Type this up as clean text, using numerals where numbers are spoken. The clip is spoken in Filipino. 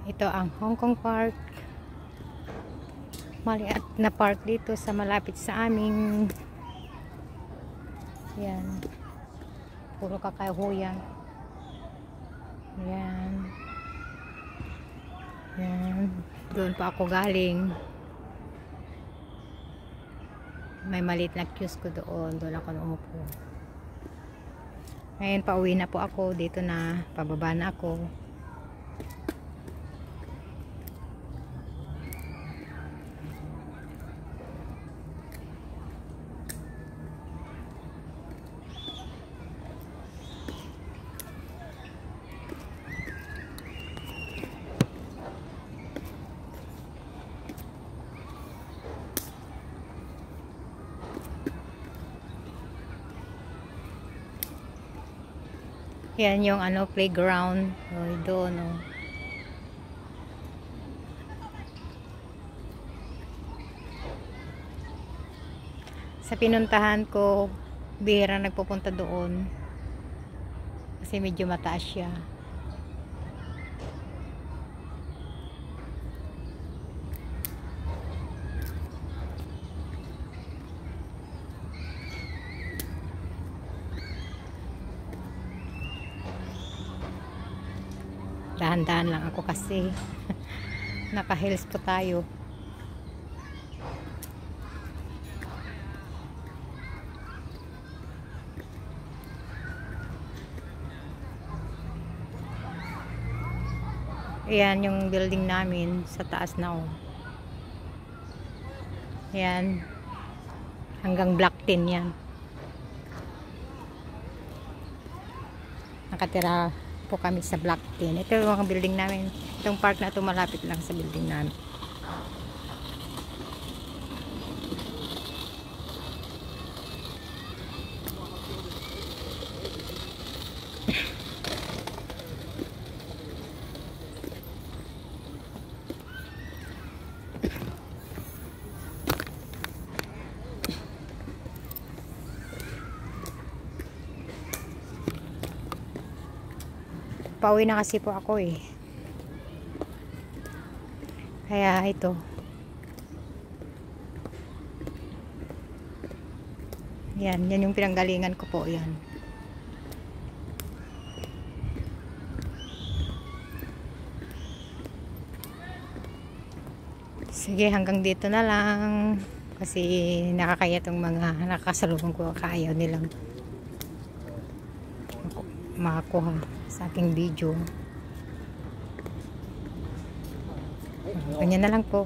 Ito ang Hong Kong Park. Maliit na park dito sa malapit sa amin. Yan. Puro kakahuyan. Yan. Yan. Doon pa ako galing. May maliit na kiosk ko doon. Doon ako umupo. Ngayon pauwi na po ako. Dito na. Pababa na ako. Yan yung playground. Doon Sa pinuntahan ko, bihira nagpupunta doon. Kasi medyo mataas siya. Dahan-dahan lang ako kasi naka-heels po tayo. Ayan yung building namin sa taas na Ayan. Hanggang block 10 yan. Nakatira po kami sa block 10. Ito yung mga building namin. Itong park na ito malapit lang sa building namin. Pauwi na kasi po ako Kaya ito. Yan yung pinanggalingan ko po yan. Sige, hanggang dito na lang. Kasi nakakaya tong mga nakasalubong ko. Kaayaw nilang makakuha sa aking video. Ganyan na lang po.